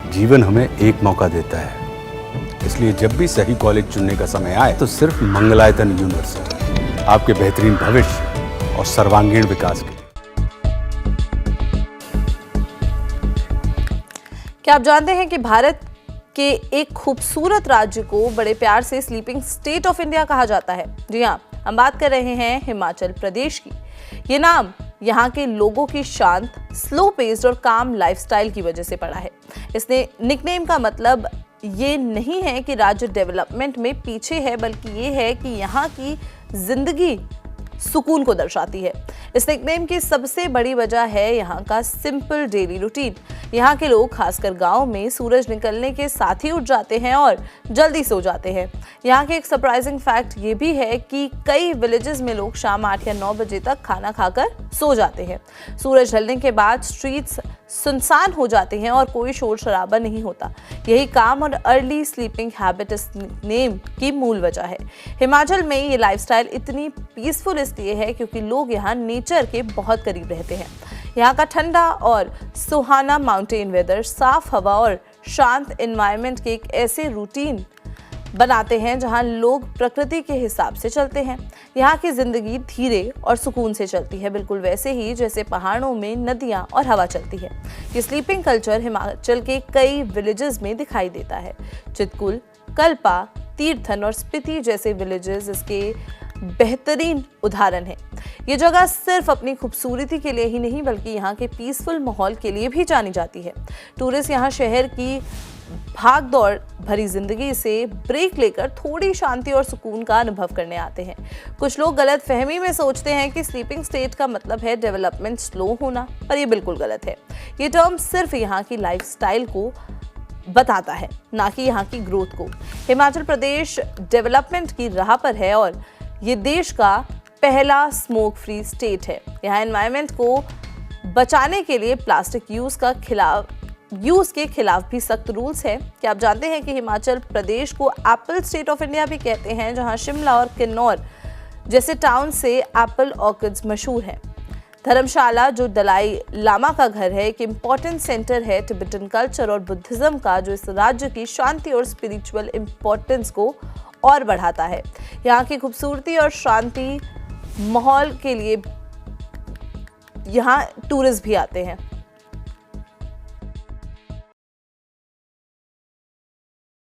जीवन हमें एक मौका देता है, इसलिए जब भी सही कॉलेज चुनने का समय आए तो सिर्फ मंगलायतन यूनिवर्सिटी आपके बेहतरीन भविष्य और सर्वांगीण विकास के लिए। क्या आप जानते हैं कि भारत के एक खूबसूरत राज्य को बड़े प्यार से स्लीपिंग स्टेट ऑफ इंडिया कहा जाता है? जी हाँ, हम बात कर रहे हैं हिमाचल प्रदेश की। ये नाम यहाँ के लोगों की शांत, स्लो पेस्ड और काम लाइफस्टाइल की वजह से पड़ा है। इसने निकनेम का मतलब ये नहीं है कि राज्य डेवलपमेंट में पीछे है, बल्कि ये है कि यहाँ की जिंदगी सुकून को दर्शाती है। इस निकनेम की सबसे बड़ी वजह है यहाँ का सिंपल डेली रूटीन। यहाँ के लोग खासकर गांव में सूरज निकलने के साथ ही उठ जाते हैं और जल्दी सो जाते हैं। यहाँ के एक सरप्राइजिंग फैक्ट ये भी है कि कई विलेजेस में लोग शाम 8 या 9 बजे तक खाना खाकर सो जाते हैं। सूरज ढलने के बाद स्ट्रीट्स सुनसान हो जाते हैं और कोई शोर शराबा नहीं होता। यही काम और अर्ली स्लीपिंग हैबिट इस नेम की मूल वजह है। हिमाचल में ये लाइफस्टाइल इतनी पीसफुल इसलिए है क्योंकि लोग यहाँ नेचर के बहुत करीब रहते हैं। यहाँ का ठंडा और सुहाना माउंटेन वेदर, साफ हवा और शांत एनवायरनमेंट के एक ऐसे रूटीन बनाते हैं जहां लोग प्रकृति के हिसाब से चलते हैं। यहाँ की जिंदगी धीरे और सुकून से चलती है, बिल्कुल वैसे ही जैसे पहाड़ों में नदियां और हवा चलती है। ये स्लीपिंग कल्चर हिमाचल के कई विलेजेस में दिखाई देता है। चितकुल, कल्पा, तीर्थन और स्पीति जैसे विलेजेस इसके बेहतरीन उदाहरण है। ये जगह सिर्फ अपनी खूबसूरती के लिए ही नहीं बल्कि यहाँ के पीसफुल माहौल के लिए भी जानी जाती है। टूरिस्ट यहाँ शहर की भाग दौड़ भरी जिंदगी से ब्रेक लेकर थोड़ी शांति और सुकून का अनुभव करने आते हैं। कुछ लोग गलत फहमी में सोचते हैं कि स्लीपिंग स्टेट का मतलब है डेवलपमेंट स्लो होना, पर ये बिल्कुल गलत है। ये टर्म सिर्फ यहाँ की लाइफस्टाइल को बताता है, ना कि यहाँ की ग्रोथ को। हिमाचल प्रदेश डेवलपमेंट की राह पर है और ये देश का पहला स्मोक फ्री स्टेट है। यहाँ एनवायरनमेंट को बचाने के लिए प्लास्टिक यूज के खिलाफ भी सख्त रूल्स हैं। क्या आप जानते हैं कि हिमाचल प्रदेश को एप्पल स्टेट ऑफ इंडिया भी कहते हैं, जहां शिमला और किन्नौर जैसे टाउन से एप्पल ऑर्किड्स मशहूर हैं। धर्मशाला जो दलाई लामा का घर है, एक इम्पॉर्टेंट सेंटर है टिबेटन कल्चर और बुद्धिज्म का, जो इस राज्य की शांति और स्पिरिचुअल इम्पोर्टेंस को और बढ़ाता है। यहाँ की खूबसूरती और शांति माहौल के लिए यहाँ टूरिस्ट भी आते हैं।